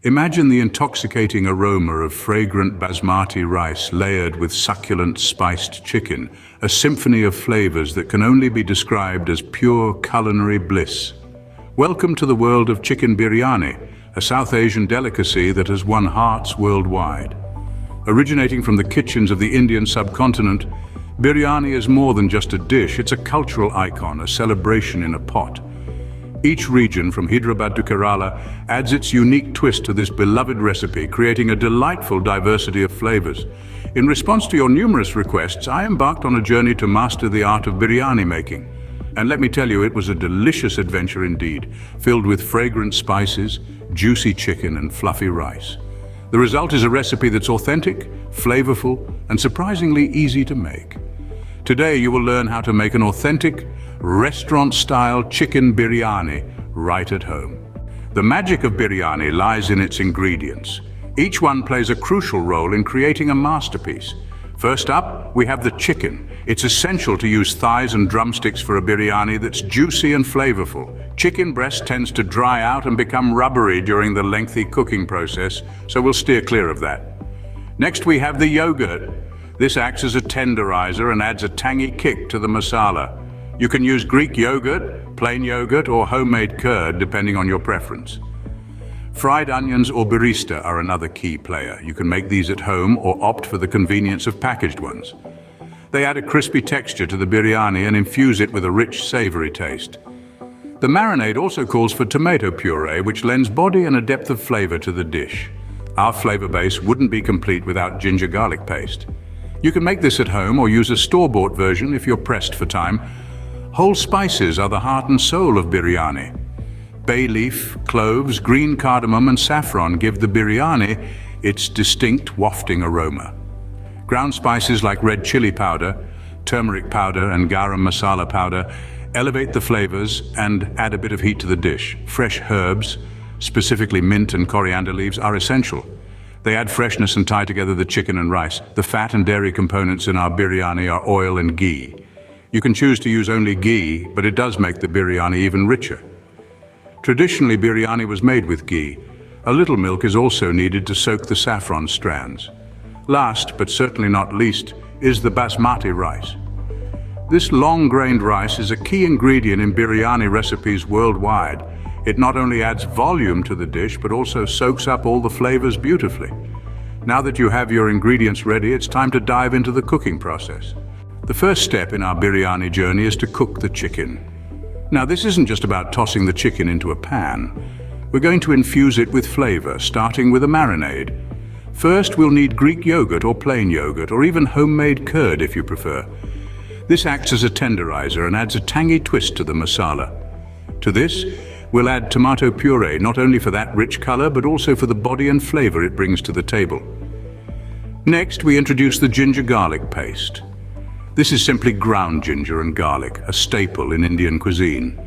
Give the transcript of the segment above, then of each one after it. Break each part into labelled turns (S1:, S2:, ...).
S1: Imagine the intoxicating aroma of fragrant basmati rice layered with succulent spiced chicken, a symphony of flavors that can only be described as pure culinary bliss. Welcome to the world of chicken biryani, a South Asian delicacy that has won hearts worldwide. Originating from the kitchens of the Indian subcontinent, biryani is more than just a dish, it's a cultural icon, a celebration in a pot. Each region, from Hyderabad to Kerala, adds its unique twist to this beloved recipe, creating a delightful diversity of flavors. In response to your numerous requests, I embarked on a journey to master the art of biryani making. And let me tell you, it was a delicious adventure indeed, filled with fragrant spices, juicy chicken, and fluffy rice. The result is a recipe that's authentic, flavorful, and surprisingly easy to make. Today, you will learn how to make an authentic, restaurant-style chicken biryani right at home. The magic of biryani lies in its ingredients. Each one plays a crucial role in creating a masterpiece. First up, we have the chicken. It's essential to use thighs and drumsticks for a biryani that's juicy and flavorful. Chicken breast tends to dry out and become rubbery during the lengthy cooking process, so we'll steer clear of that. Next, we have the yogurt. This acts as a tenderizer and adds a tangy kick to the masala. You can use Greek yogurt, plain yogurt, or homemade curd, depending on your preference. Fried onions or barista are another key player. You can make these at home or opt for the convenience of packaged ones. They add a crispy texture to the biryani and infuse it with a rich, savory taste. The marinade also calls for tomato puree, which lends body and a depth of flavor to the dish. Our flavor base wouldn't be complete without ginger garlic paste. You can make this at home or use a store-bought version if you're pressed for time. Whole spices are the heart and soul of biryani. Bay leaf, cloves, green cardamom, and saffron give the biryani its distinct wafting aroma. Ground spices like red chili powder, turmeric powder, and garam masala powder elevate the flavors and add a bit of heat to the dish. Fresh herbs, specifically mint and coriander leaves, are essential. They add freshness and tie together the chicken and rice. The fat and dairy components in our biryani are oil and ghee. You can choose to use only ghee, but it does make the biryani even richer. Traditionally, biryani was made with ghee. A little milk is also needed to soak the saffron strands. Last, but certainly not least, is the basmati rice. This long-grained rice is a key ingredient in biryani recipes worldwide. It not only adds volume to the dish, but also soaks up all the flavors beautifully. Now that you have your ingredients ready, it's time to dive into the cooking process. The first step in our biryani journey is to cook the chicken. Now, this isn't just about tossing the chicken into a pan. We're going to infuse it with flavor, starting with a marinade. First, we'll need Greek yogurt or plain yogurt, or even homemade curd if you prefer. This acts as a tenderizer and adds a tangy twist to the masala. To this, we'll add tomato puree, not only for that rich color, but also for the body and flavor it brings to the table. Next, we introduce the ginger garlic paste. This is simply ground ginger and garlic, a staple in Indian cuisine.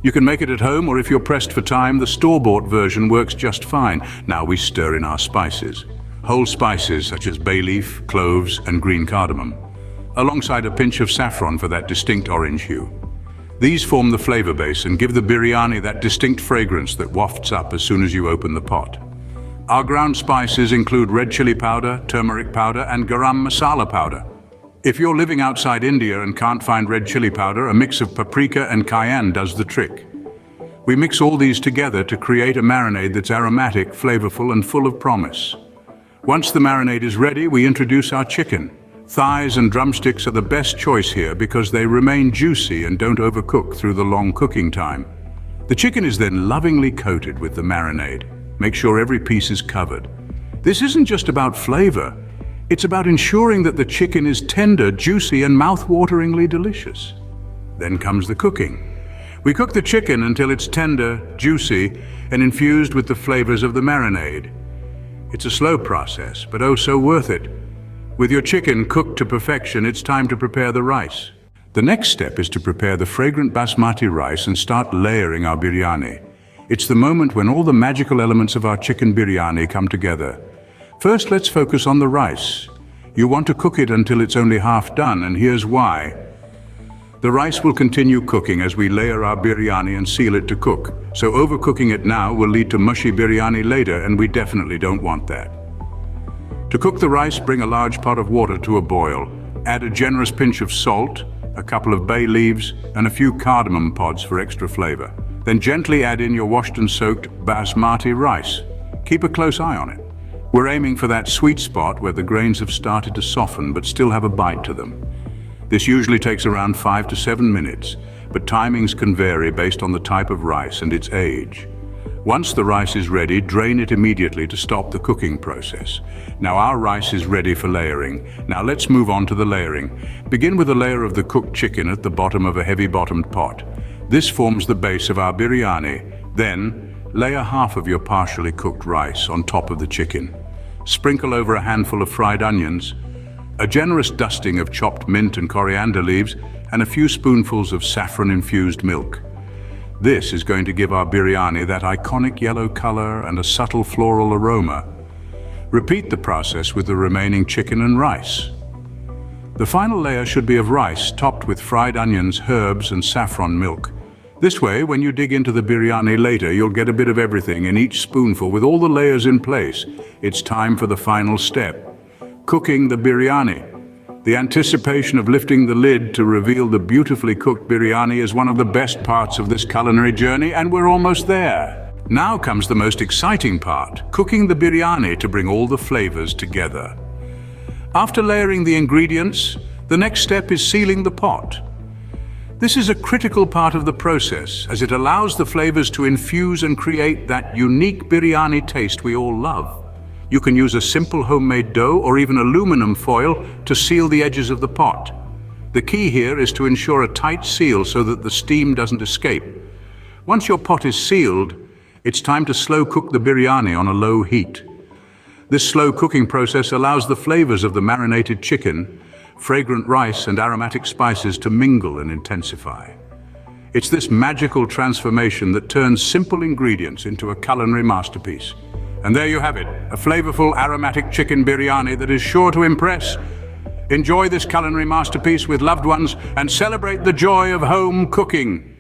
S1: You can make it at home, or if you're pressed for time, the store-bought version works just fine. Now we stir in our spices. Whole spices such as bay leaf, cloves, and green cardamom, alongside a pinch of saffron for that distinct orange hue. These form the flavor base and give the biryani that distinct fragrance that wafts up as soon as you open the pot. Our ground spices include red chili powder, turmeric powder, and garam masala powder. If you're living outside India and can't find red chili powder, a mix of paprika and cayenne does the trick. We mix all these together to create a marinade that's aromatic, flavorful, and full of promise. Once the marinade is ready, we introduce our chicken. Thighs and drumsticks are the best choice here because they remain juicy and don't overcook through the long cooking time. The chicken is then lovingly coated with the marinade. Make sure every piece is covered. This isn't just about flavor. It's about ensuring that the chicken is tender, juicy, and mouth-wateringly delicious. Then comes the cooking. We cook the chicken until it's tender, juicy, and infused with the flavors of the marinade. It's a slow process, but oh so worth it. With your chicken cooked to perfection, it's time to prepare the rice. The next step is to prepare the fragrant basmati rice and start layering our biryani. It's the moment when all the magical elements of our chicken biryani come together. First, let's focus on the rice. You want to cook it until it's only half done, and here's why. The The rice will continue cooking as we layer our biryani and seal it to cook. So overcooking it now will lead to mushy biryani later, and we definitely don't want that. To cook the rice, bring a large pot of water to a boil. Add a generous pinch of salt, a couple of bay leaves, and a few cardamom pods for extra flavor. Then gently add in your washed and soaked basmati rice. Keep a close eye on it. We're aiming for that sweet spot where the grains have started to soften but still have a bite to them. This usually takes around 5 to 7 minutes, but timings can vary based on the type of rice and its age. Once the rice is ready, drain it immediately to stop the cooking process. Now our rice is ready for layering. Now let's move on to the layering. Begin with a layer of the cooked chicken at the bottom of a heavy-bottomed pot. This forms the base of our biryani. Then, layer half of your partially cooked rice on top of the chicken. Sprinkle over a handful of fried onions, a generous dusting of chopped mint and coriander leaves, and a few spoonfuls of saffron-infused milk. This is going to give our biryani that iconic yellow color and a subtle floral aroma. Repeat the process with the remaining chicken and rice. The final layer should be of rice topped with fried onions, herbs, and saffron milk. This way, when you dig into the biryani later, you'll get a bit of everything in each spoonful with all the layers in place. It's time for the final step. Cooking the biryani. The anticipation of lifting the lid to reveal the beautifully cooked biryani is one of the best parts of this culinary journey, and we're almost there. Now comes the most exciting part, cooking the biryani to bring all the flavors together. After layering the ingredients, the next step is sealing the pot. This is a critical part of the process, as it allows the flavors to infuse and create that unique biryani taste we all love. You can use a simple homemade dough or even aluminum foil to seal the edges of the pot. The key here is to ensure a tight seal so that the steam doesn't escape. Once your pot is sealed, it's time to slow cook the biryani on a low heat. This slow cooking process allows the flavors of the marinated chicken, fragrant rice, and aromatic spices to mingle and intensify. It's this magical transformation that turns simple ingredients into a culinary masterpiece. And there you have it, a flavorful, aromatic chicken biryani that is sure to impress. Enjoy this culinary masterpiece with loved ones and celebrate the joy of home cooking.